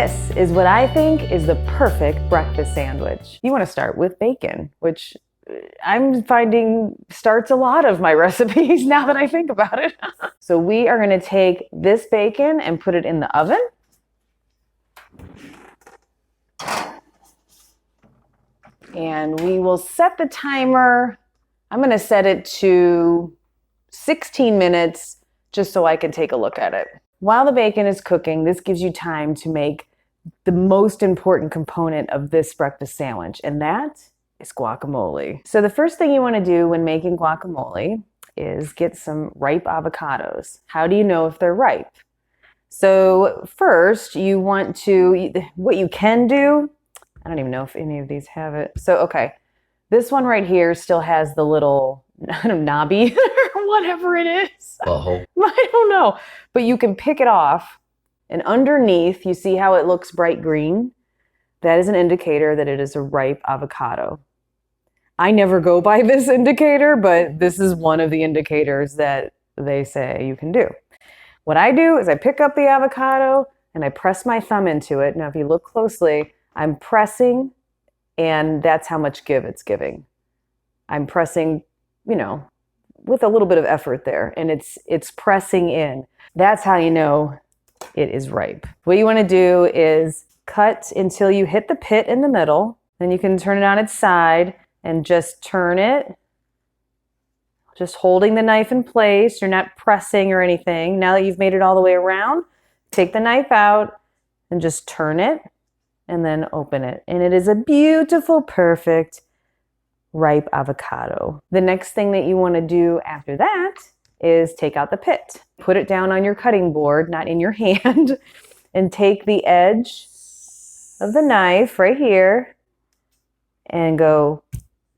This is what I think is the perfect breakfast sandwich. You want to start with bacon, which I'm finding starts a lot of my recipes now that I think about it. So we are going to take this bacon and put it in the oven. And we will set the timer. I'm going to set it to 16 minutes just so I can take a look at it. While the bacon is cooking, this gives you time to make the most important component of this breakfast sandwich, and that is guacamole. So the first thing you want to do when making guacamole is get some ripe avocados. How do you know if they're ripe? So first you want to, what you can do, I don't even know if any of these have it. So, okay, this one right here still has the little knobby or whatever it is. Butthole. I don't know. But you can pick it off, and underneath, you see how it looks bright green? That is an indicator that it is a ripe avocado. I never go by this indicator, but this is one of the indicators that they say you can do. What I do is I pick up the avocado and I press my thumb into it. Now, if you look closely, I'm pressing, and that's how much give it's giving. I'm pressing, with a little bit of effort there, and it's pressing in. That's how you know it is ripe. What you want to do is cut until you hit the pit in the middle. Then you can turn it on its side and just turn it, just holding the knife in place. You're not pressing or anything. Now that you've made it all the way around, take the knife out and just turn it and then open it. And it is a beautiful, perfect, ripe avocado. The next thing that you want to do after that is take out the pit. Put it down on your cutting board, not in your hand, and take the edge of the knife right here and go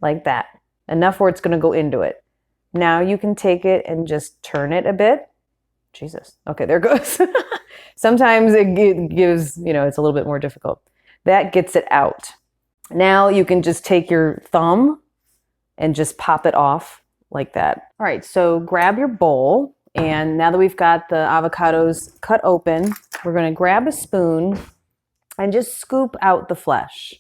like that. Enough where it's going to go into it. Now you can take it and just turn it a bit. Jesus. Okay, there it goes. Sometimes it gives, it's a little bit more difficult. That gets it out. Now you can just take your thumb and just pop it off like that. All right, so grab your bowl, and now that we've got the avocados cut open, we're going to grab a spoon and just scoop out the flesh.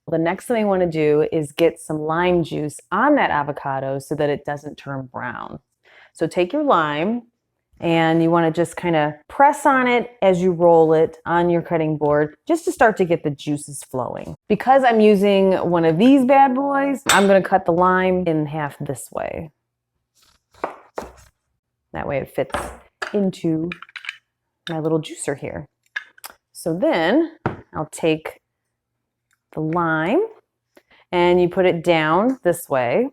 The next thing I want to do is get some lime juice on that avocado so that it doesn't turn brown. So take your lime, and you want to just kind of press on it as you roll it on your cutting board, just to start to get the juices flowing. Because I'm using one of these bad boys, I'm going to cut the lime in half this way. That way it fits into my little juicer here. So then I'll take the lime and you put it down this way,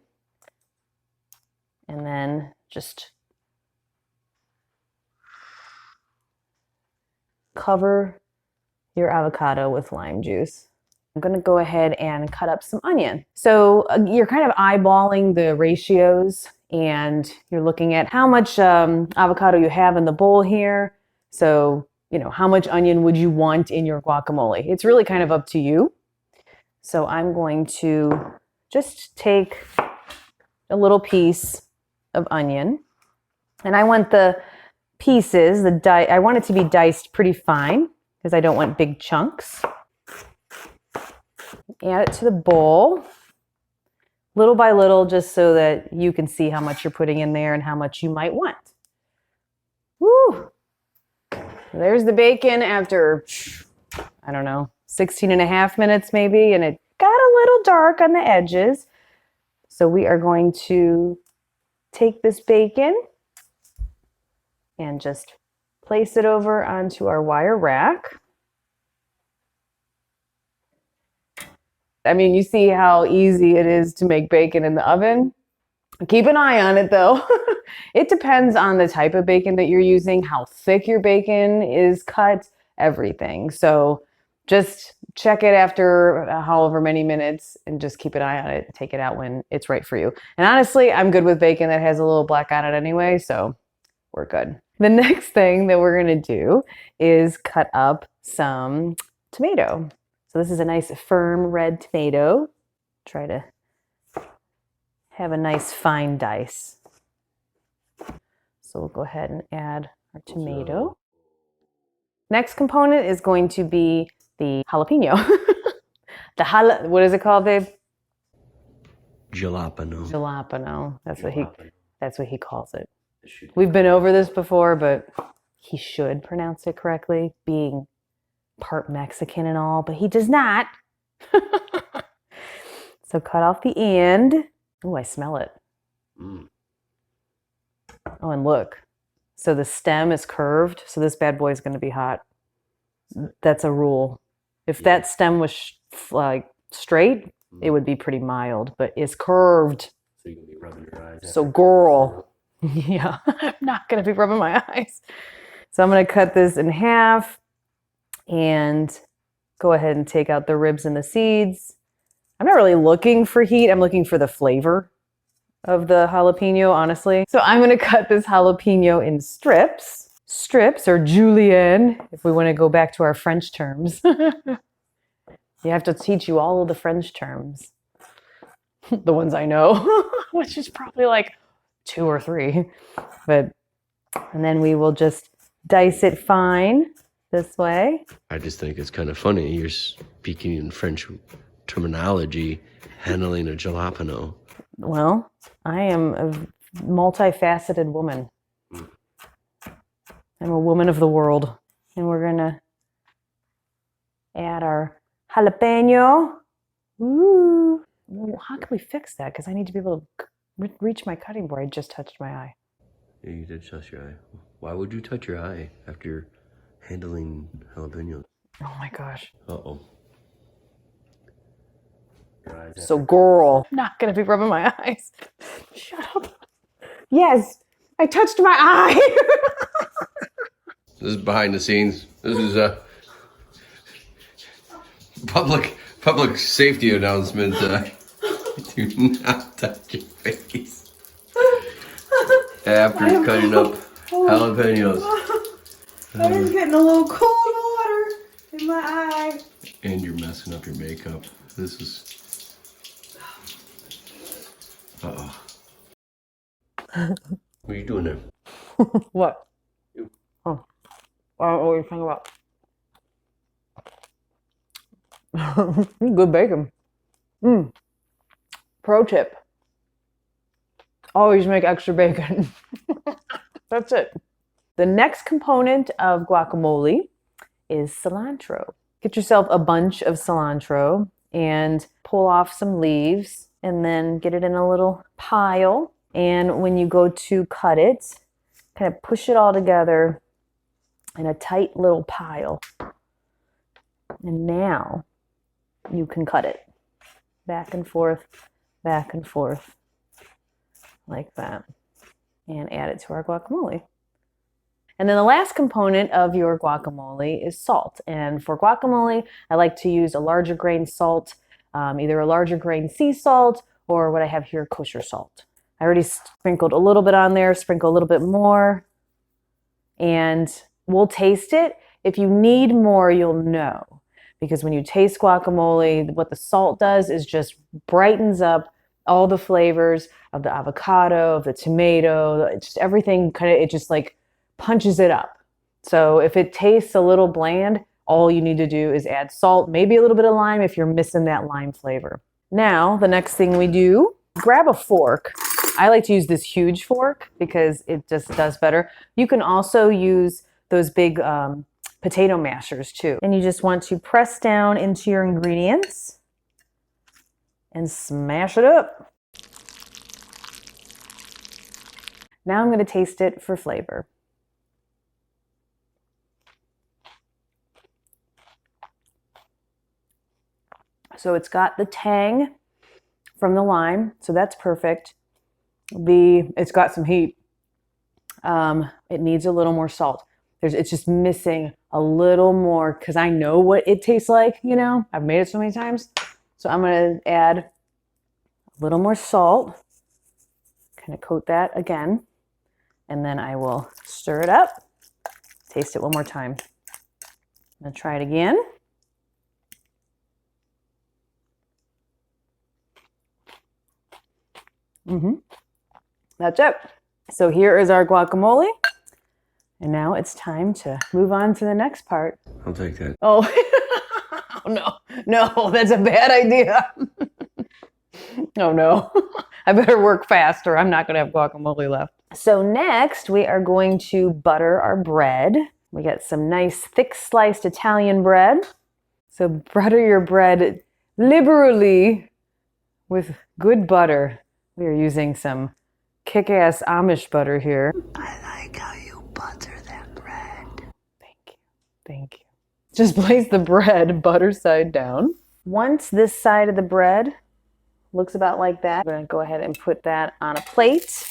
and then just cover your avocado with lime juice. I'm going to go ahead and cut up some onion. So you're kind of eyeballing the ratios, and you're looking at how much avocado you have in the bowl here. So, how much onion would you want in your guacamole? It's really kind of up to you. So I'm going to just take a little piece of onion, and I want the pieces, I want it to be diced pretty fine because I don't want big chunks. Add it to the bowl, little by little, just so that you can see how much you're putting in there and how much you might want. Woo! There's the bacon after, 16 and a half minutes maybe, and it got a little dark on the edges. So we are going to take this bacon and just place it over onto our wire rack. You see how easy it is to make bacon in the oven. Keep an eye on it though. It depends on the type of bacon that you're using, how thick your bacon is cut, everything. So just check it after however many minutes and just keep an eye on it. Take it out when it's right for you. And honestly, I'm good with bacon that has a little black on it anyway, so we're good. The next thing that we're going to do is cut up some tomato. So this is a nice firm red tomato. Try to have a nice fine dice. So we'll go ahead and add our tomato. Next component is going to be the jalapeno. What is it called, babe? Jalapeno. Jalapeno. That's what he calls it. We've been over this before, but he should pronounce it correctly, being part Mexican and all, but he does not. So cut off the end. Oh, I smell it. Mm. Oh, and look. So the stem is curved, so this bad boy is going to be hot. That's a rule. If that stem was like straight, it would be pretty mild, but it's curved. So you're going to be rubbing your eyes. So girl. Yeah, I'm not going to be rubbing my eyes. So I'm going to cut this in half and go ahead and take out the ribs and the seeds. I'm not really looking for heat. I'm looking for the flavor of the jalapeno, honestly. So I'm going to cut this jalapeno in strips. Strips, or julienne, if we want to go back to our French terms. You have to teach you all of the French terms. The ones I know, which is probably like 2 or 3. And then we will just dice it fine this way. I just think it's kind of funny. You're speaking in French terminology, handling a jalapeno. Well, I am a multifaceted woman. I'm a woman of the world. And we're going to add our jalapeno. Ooh. Well, how can we fix that? Because I need to be able to reach my cutting board. I just touched my eye. Yeah, you did touch your eye. Why would you touch your eye after handling jalapenos? Oh my gosh. Uh-oh. So girl, I'm not going to be rubbing my eyes. Shut up. Yes, I touched my eye. This is behind the scenes. This is a public safety announcement. Do not touch your face after cutting up jalapenos. I was getting a little cold water in my eye. And you're messing up your makeup. This is... Uh-oh. What are you doing there? What? Oh, I don't know what you're talking about. Good bacon. Pro tip. Always make extra bacon. That's it. The next component of guacamole is cilantro. Get yourself a bunch of cilantro and pull off some leaves and then get it in a little pile. And when you go to cut it, kind of push it all together in a tight little pile. And now you can cut it back and forth, like that, and add it to our guacamole. And then the last component of your guacamole is salt. And for guacamole, I like to use a larger grain salt, either a larger grain sea salt or what I have here, kosher salt. I already sprinkled a little bit on there, sprinkle a little bit more, and we'll taste it. If you need more, you'll know. Because when you taste guacamole, what the salt does is just brightens up all the flavors of the avocado, of the tomato, just everything it just like punches it up. So if it tastes a little bland, all you need to do is add salt, maybe a little bit of lime if you're missing that lime flavor. Now, the next thing we do, grab a fork. I like to use this huge fork because it just does better. You can also use those big potato mashers too. And you just want to press down into your ingredients and smash it up. Now I'm going to taste it for flavor. So it's got the tang from the lime, so that's perfect. It's got some heat. It needs a little more salt. It's just missing a little more because I know what it tastes like, you know. I've made it so many times. So I'm going to add a little more salt, kind of coat that again, and then I will stir it up, taste it one more time. I'm going to try it again. That's it. So here is our guacamole. And now it's time to move on to the next part. I'll take that. Oh, no, that's a bad idea. Oh no, I better work faster. I'm not going to have guacamole left. So next we are going to butter our bread. We got some nice thick sliced Italian bread. So butter your bread liberally with good butter. We are using some kick-ass Amish butter here. I like how you butter that bread. Thank you. Just place the bread butter side down. Once this side of the bread looks about like that, I'm going to go ahead and put that on a plate.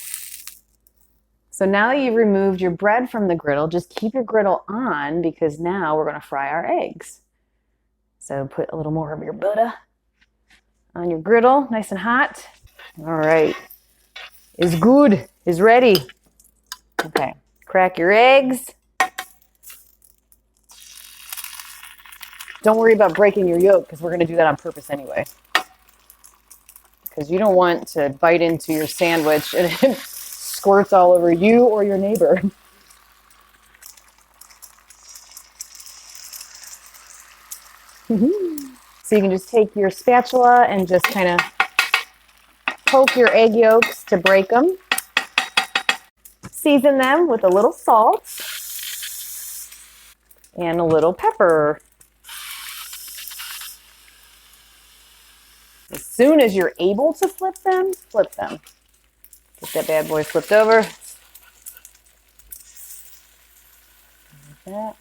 So now that you've removed your bread from the griddle, just keep your griddle on because now we're going to fry our eggs. So put a little more of your butter on your griddle, nice and hot. All right. Is good, is ready. Okay, crack your eggs. Don't worry about breaking your yolk because we're going to do that on purpose anyway. Because you don't want to bite into your sandwich and it squirts all over you or your neighbor. So you can just take your spatula and just kind of poke your egg yolks to break them. Season them with a little salt and a little pepper. As soon as you're able to flip them, flip them. Get that bad boy flipped over. Like that.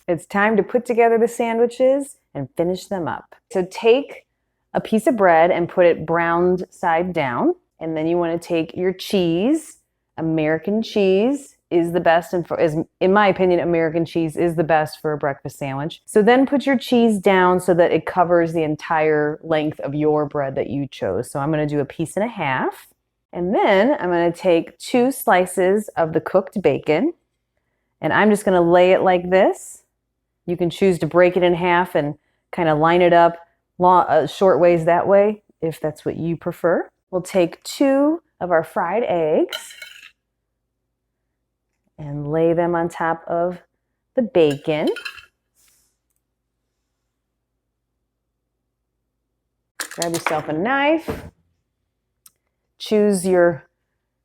It's time to put together the sandwiches and finish them up. So take a piece of bread and put it browned side down. And then you want to take your cheese. American cheese is the best, and in my opinion, American cheese is the best for a breakfast sandwich. So then put your cheese down so that it covers the entire length of your bread that you chose. So I'm going to do a piece and a half. And then I'm going to take 2 slices of the cooked bacon, and I'm just going to lay it like this. You can choose to break it in half and kind of line it up short ways that way, if that's what you prefer. We'll take 2 of our fried eggs and lay them on top of the bacon. Grab yourself a knife. Choose your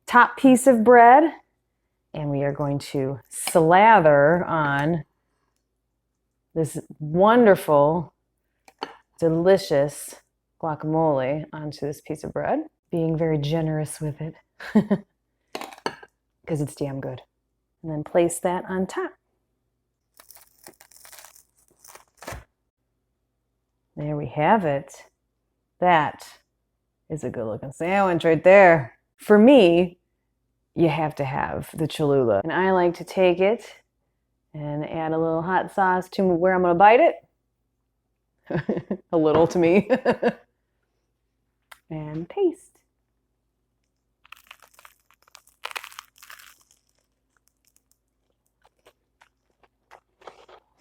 top piece of bread, and we are going to slather on this wonderful, delicious guacamole onto this piece of bread, being very generous with it because it's damn good. And then place that on top. There we have it. That is a good looking sandwich right there. For me, you have to have the Cholula. And I like to take it and add a little hot sauce to where I'm gonna bite it. A little to me. And taste.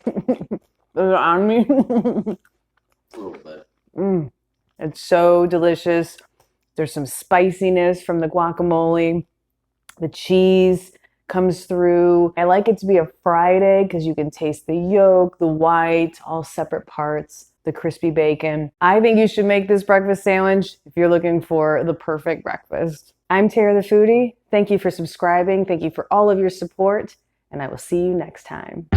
Is it on me? A little bit. It's so delicious. There's some spiciness from the guacamole. The cheese comes through. I like it to be a fried egg because you can taste the yolk, the white, all separate parts, the crispy bacon. I think you should make this breakfast sandwich if you're looking for the perfect breakfast. I'm Tara the Foodie. Thank you for subscribing. Thank you for all of your support, and I will see you next time.